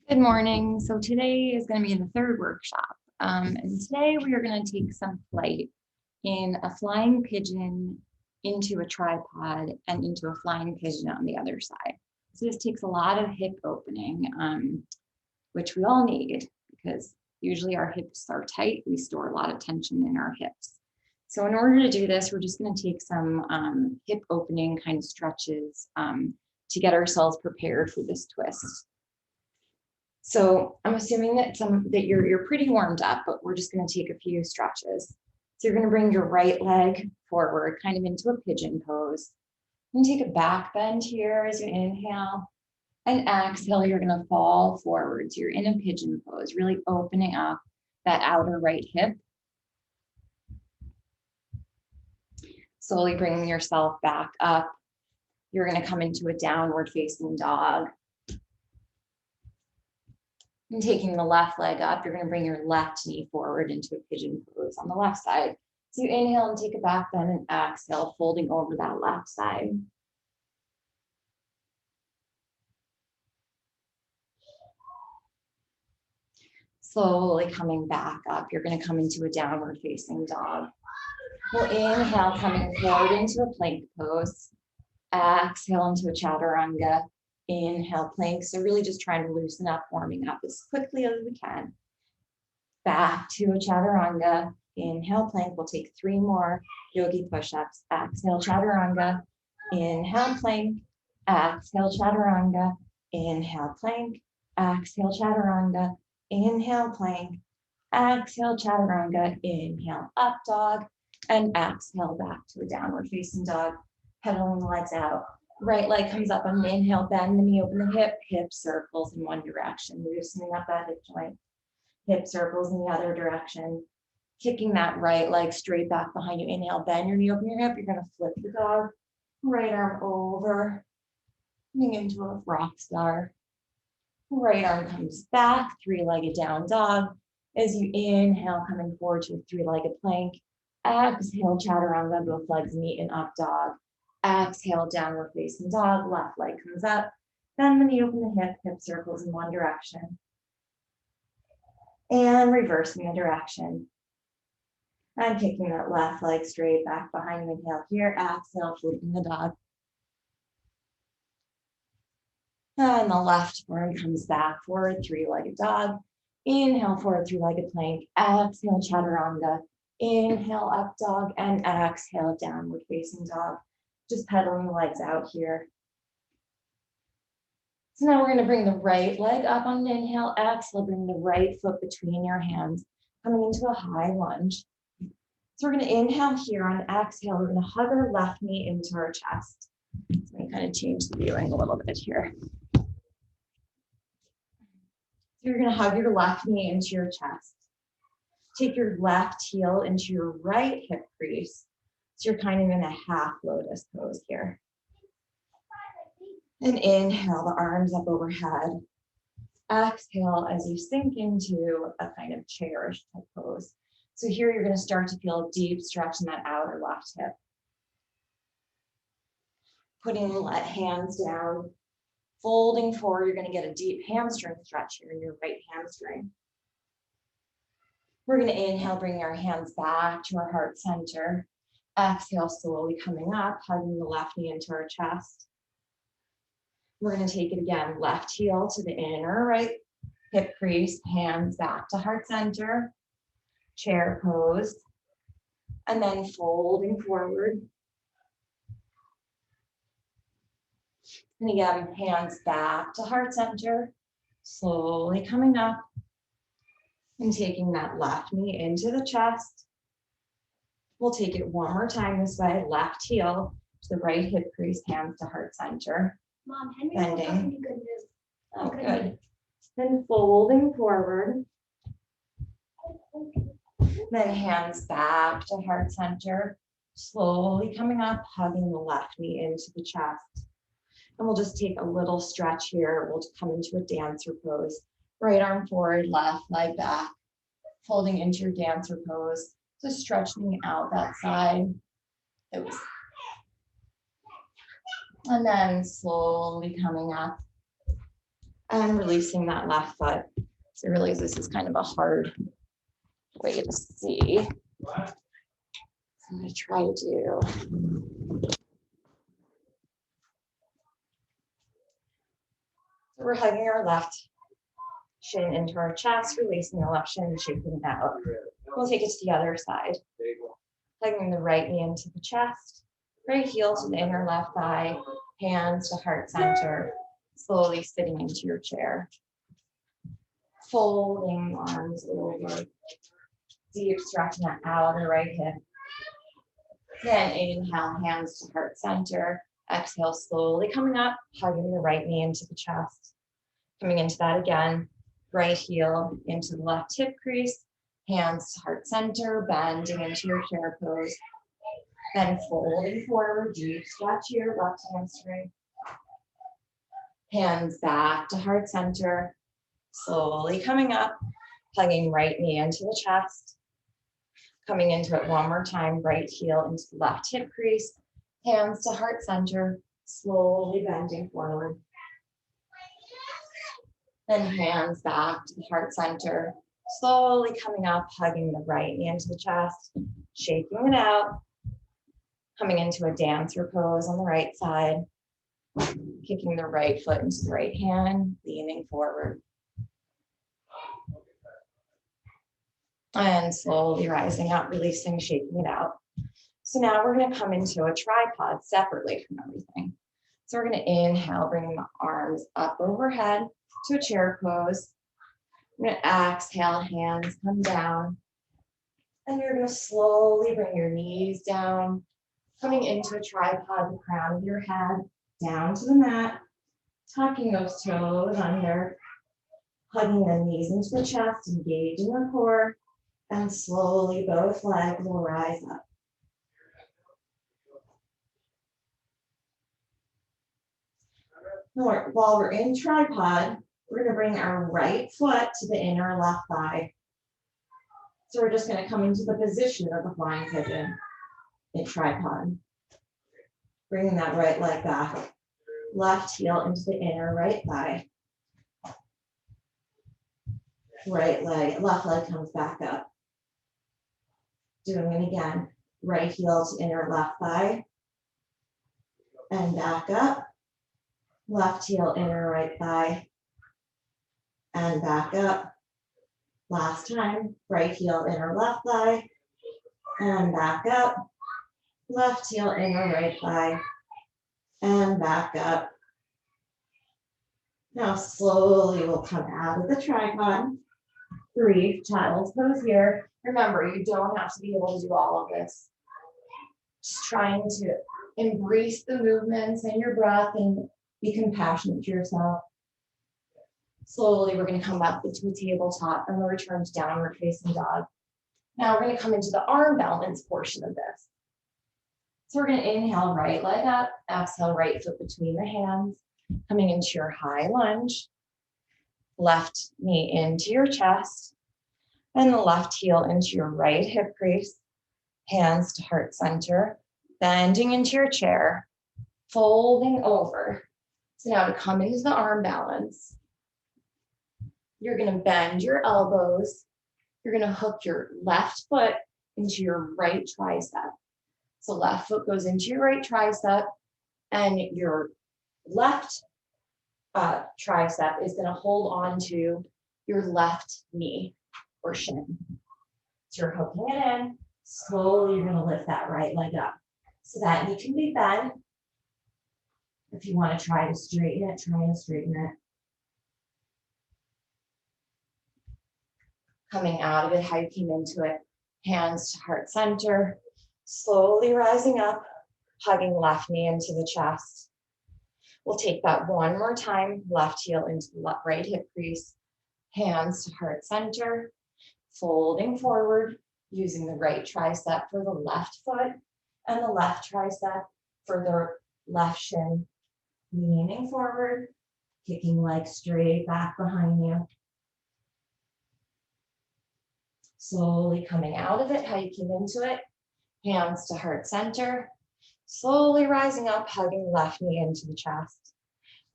Good morning. So today is going to be the third workshop. And today we are going to take some flight in a flying pigeon into a tripod and into a flying pigeon on the other side. So this takes a lot of hip opening, which we all need because usually our hips are tight. We store a lot of tension in our hips. So in order to do this, we're just going to take some hip opening kind of stretches to get ourselves prepared for this twist. So I'm assuming that you're pretty warmed up, but we're just going to take a few stretches. So you're going to bring your right leg forward, kind of into a pigeon pose. And take a back bend here as you inhale, and exhale, you're going to fall forward. So you're in a pigeon pose, really opening up that outer right hip. Slowly bringing yourself back up. You're going to come into a downward facing dog. And taking the left leg up, you're going to bring your left knee forward into a pigeon pose on the left side. So you inhale and take a back bend and exhale, folding over that left side. Slowly coming back up, you're going to come into a downward facing dog. We'll inhale, coming forward into a plank pose. Exhale into a chaturanga. Inhale, plank. So really just trying to loosen up, warming up as quickly as we can. Back to a chaturanga. Inhale, plank. We'll take 3 more yogi push-ups. Exhale, chaturanga. Inhale, plank. Exhale, chaturanga. Inhale, plank. Exhale, chaturanga. Inhale, plank. Exhale, chaturanga. Inhale, up dog. And exhale, back to a downward facing dog. Pedaling the legs out. Right leg comes up on an inhale, bend the knee, open the hip circles in one direction, loosening up that hip joint, hip circles in the other direction, kicking that right leg straight back behind you. Inhale, bend your knee, open your hip. You're going to flip the dog, right arm over, coming into a rock star. Right arm comes back, 3-legged down dog. As you inhale, coming forward to a 3-legged plank. Exhale, chaturanga, both legs meet in up dog. Exhale, downward facing dog, left leg comes up, bend the knee, open the hip circles in one direction. And reverse in the direction. And kicking that left leg straight back behind you. Inhale here, exhale, flipping the dog. And the left arm comes back forward, 3-legged dog. Inhale, forward, 3-legged plank. Exhale, chaturanga. Inhale, up dog, and exhale, downward facing dog. Just pedaling the legs out here. So now we're going to bring the right leg up on an inhale. Exhale, bring the right foot between your hands, coming into a high lunge. So we're going to inhale here. On exhale, we're going to hug our left knee into our chest. So I'm going to kind of change the viewing a little bit here. So you're going to hug your left knee into your chest. Take your left heel into your right hip crease. So you're kind of in a half lotus pose here. And inhale, the arms up overhead. Exhale as you sink into a kind of chairish type pose. So here you're going to start to feel a deep stretch in that outer left hip. Putting the hands down, folding forward, you're going to get a deep hamstring stretch here in your right hamstring. We're going to inhale, bring our hands back to our heart center. Exhale, slowly coming up, hugging the left knee into our chest. We're going to take it again, left heel to the inner right hip crease, hands back to heart center, chair pose, and then folding forward. And again, hands back to heart center, slowly coming up and taking that left knee into the chest. We'll take it one more time this way, left heel to the right hip crease, hands to heart center. Mom, Henry's bending. good news. Oh, good. Then folding forward. Then hands back to heart center. Slowly coming up, hugging the left knee into the chest. And we'll just take a little stretch here. We'll come into a dancer pose. Right arm forward, left leg back. Folding into your dancer pose. So stretching out that side. And then slowly coming up And releasing that left foot. So I realize this is kind of a hard way to see. So I'm going to try to do. So we're hugging our left shin into our chest, releasing the left shin and shaking it out. We'll take it to the other side. Hugging the right knee into the chest, right heel to the inner left thigh, hands to heart center, slowly sitting into your chair. Folding arms over, deep stretching that out of the right hip. Then inhale, hands to heart center. Exhale, slowly coming up, hugging the right knee into the chest. Coming into that again, right heel into the left hip crease, hands to heart center, bending into your chair pose. Then folding forward, deep stretch your left hamstring. Hands back to heart center, slowly coming up, hugging right knee into the chest. Coming into it one more time, right heel into the left hip crease, hands to heart center, slowly bending forward. Then hands back to the heart center, slowly coming up, hugging the right knee into the chest, shaking it out, coming into a dancer pose on the right side, kicking the right foot into the right hand, leaning forward. And slowly rising up, releasing, shaking it out. So now we're going to come into a tripod separately from everything. So we're going to inhale, bringing the arms up overhead to a chair pose. We're going to exhale, hands come down. And you're going to slowly bring your knees down, coming into a tripod, the crown of your head down to the mat, tucking those toes under, hugging the knees into the chest, engaging the core, and slowly both legs will rise up. While we're in tripod, we're going to bring our right foot to the inner left thigh. So we're just going to come into the position of the flying pigeon in tripod. Bringing that right leg back, left heel into the inner right thigh. Right leg, left leg comes back up. Doing it again, right heel to inner left thigh. And back up. Left heel, inner right thigh. And back up. Last time, right heel, inner left thigh. And back up. Left heel, inner right thigh. And back up. Now slowly we'll come out of the tripod. Breathe, child's pose here. Remember, you don't have to be able to do all of this. Just trying to embrace the movements and your breath and be compassionate to yourself. Slowly, we're going to come back into a tabletop and we'll return to downward facing dog. Now we're going to come into the arm balance portion of this. So we're going to inhale, right leg up, exhale, right foot between the hands, coming into your high lunge, left knee into your chest, and the left heel into your right hip crease, hands to heart center, bending into your chair, folding over. So now to come into the arm balance, you're going to bend your elbows. You're going to hook your left foot into your right tricep. So left foot goes into your right tricep, and your left tricep is going to hold on to your left knee or shin. So you're hooking it in. Slowly, you're going to lift that right leg up so that knee can be bent. If you want to try to straighten it, try and straighten it. Coming out of it, how you came into it. Hands to heart center. Slowly rising up, hugging left knee into the chest. We'll take that one more time. Left heel into the right hip crease. Hands to heart center. Folding forward, using the right tricep for the left foot and the left tricep for the left shin. Leaning forward, kicking legs straight back behind you. Slowly coming out of it, how you came into it. Hands to heart center. Slowly rising up, hugging left knee into the chest.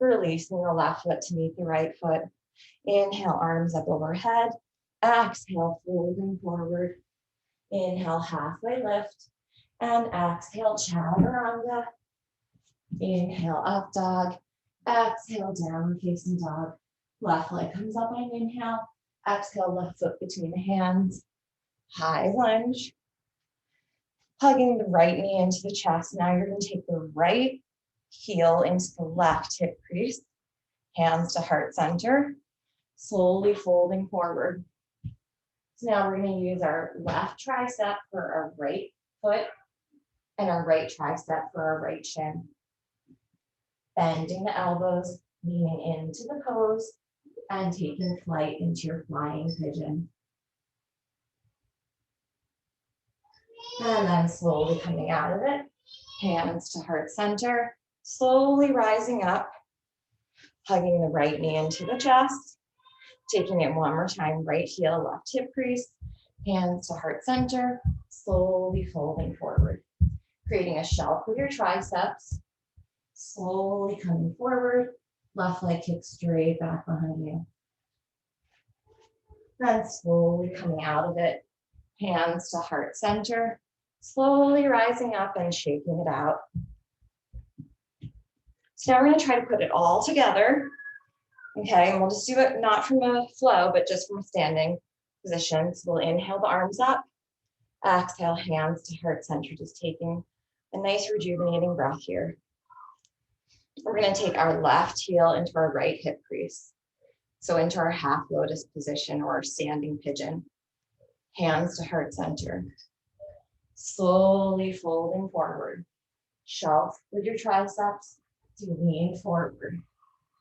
Releasing the left foot to meet the right foot. Inhale, arms up overhead. Exhale, folding forward. Inhale, halfway lift. And exhale, chaturanga. Inhale, up dog. Exhale, down facing dog. Left leg comes up on inhale. Exhale, left foot between the hands. High lunge. Hugging the right knee into the chest. Now you're going to take the right heel into the left hip crease. Hands to heart center. Slowly folding forward. So now we're going to use our left tricep for our right foot and our right tricep for our right shin. Bending the elbows, leaning into the pose, and taking flight into your flying pigeon. And then slowly coming out of it, hands to heart center, slowly rising up, hugging the right knee into the chest, taking it one more time, right heel, left hip crease, hands to heart center, slowly folding forward, creating a shelf with your triceps, slowly coming forward, left leg kicks straight back behind you. Then slowly coming out of it, hands to heart center, slowly rising up and shaking it out. So now we're going to try to put it all together. Okay, and we'll just do it not from a flow, but just from a standing position. So we'll inhale the arms up, exhale, hands to heart center, just taking a nice rejuvenating breath here. We're going to take our left heel into our right hip crease. So into our half lotus position or standing pigeon. Hands to heart center. Slowly folding forward. Shelf with your triceps to lean forward.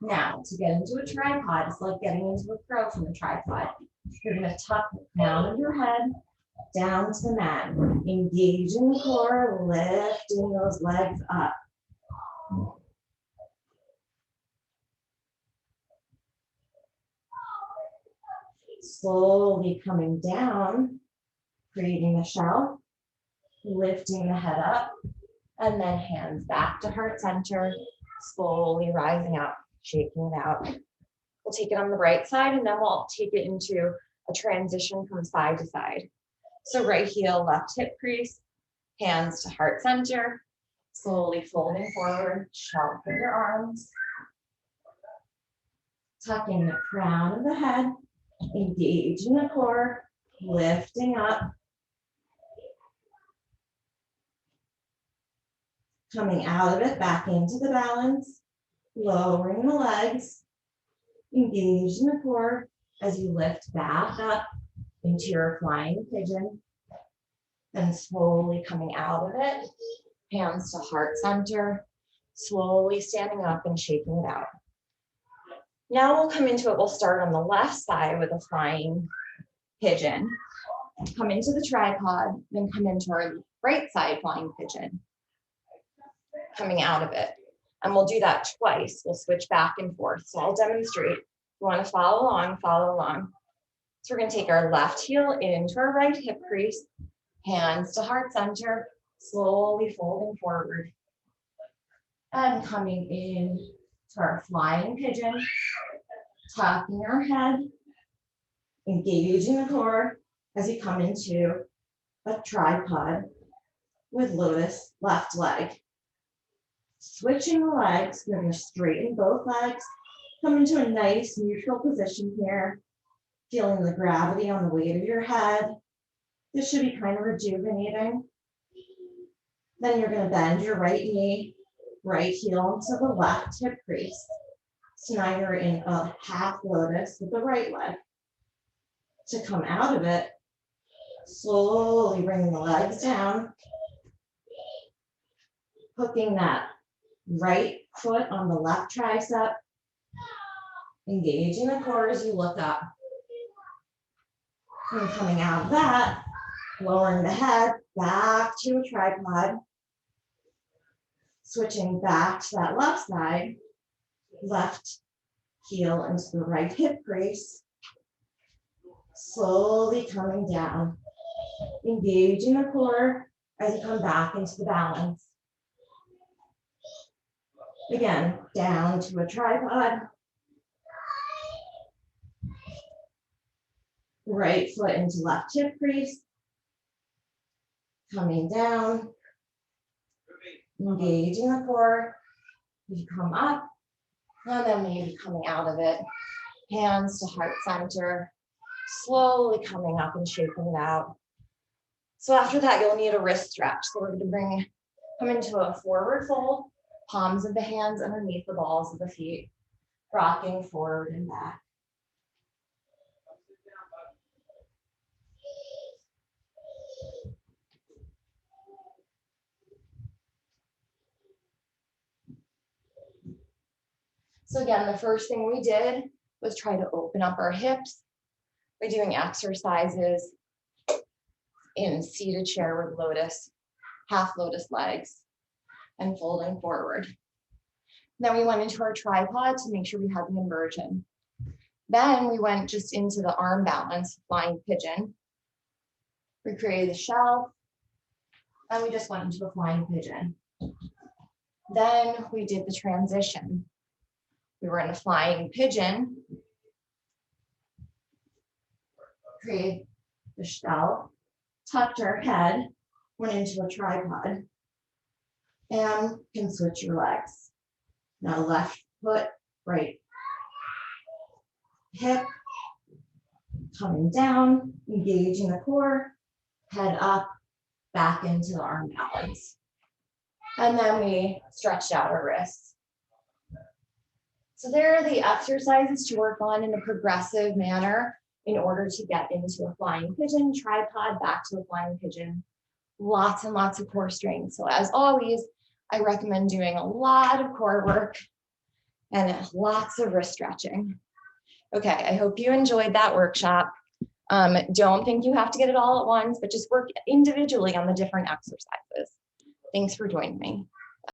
Now, to get into a tripod, it's like getting into a crow from a tripod. You're going to tuck the crown of your head down to the mat. Engaging the core, lifting those legs up. Slowly coming down, creating a shelf, lifting the head up, and then hands back to heart center, slowly rising up, shaking it out. We'll take it on the right side, and then we'll take it into a transition from side to side. So right heel, left hip crease, hands to heart center, slowly folding forward, shelf with your arms, tucking the crown of the head, engaging the core, lifting up, coming out of it, back into the balance, lowering the legs, engaging the core as you lift back up into your flying pigeon, then slowly coming out of it, hands to heart center, slowly standing up and shaking it out. Now we'll come into it. We'll start on the left side with a flying pigeon, come into the tripod, then come into our right side flying pigeon, coming out of it. And we'll do that twice. We'll switch back and forth. So I'll demonstrate. If you want to follow along, follow along. So we're going to take our left heel into our right hip crease, hands to heart center, slowly folding forward. And coming in to our flying pigeon, tucking our head, engaging the core as you come into a tripod with lotus left leg. Switching the legs, you're going to straighten both legs, come into a nice neutral position here, feeling the gravity on the weight of your head. This should be kind of rejuvenating. Then you're going to bend your right knee, right heel into the left hip crease. So now you're in a half lotus with the right leg. To come out of it, slowly bringing the legs down, hooking that right foot on the left tricep, engaging the core as you look up. And coming out of that, lowering the head back to a tripod, switching back to that left side, left heel into the right hip crease, slowly coming down, engaging the core as you come back into the balance. Again, down to a tripod. Right foot into left hip crease. Coming down. Engaging the core. You come up, and then maybe coming out of it. Hands to heart center. Slowly coming up and shaking it out. So after that, you'll need a wrist stretch. So we're going to come into a forward fold, palms of the hands underneath the balls of the feet, rocking forward and back. So again, the first thing we did was try to open up our hips by doing exercises in seated chair with lotus, half lotus legs, and folding forward. Then we went into our tripod to make sure we had the inversion. Then we went just into the arm balance, flying pigeon. We created the shell, and we just went into a flying pigeon. Then we did the transition. We were in a flying pigeon, created the shell, tucked our head, went into a tripod, and can switch your legs. Now left foot, right hip, coming down, engaging the core, head up, back into the arm balance. And then we stretched out our wrists. So there are the exercises to work on in a progressive manner in order to get into a flying pigeon, tripod, back to a flying pigeon. Lots and lots of core strength. So as always, I recommend doing a lot of core work and lots of wrist stretching. Okay, I hope you enjoyed that workshop. Don't think you have to get it all at once, but just work individually on the different exercises. Thanks for joining me.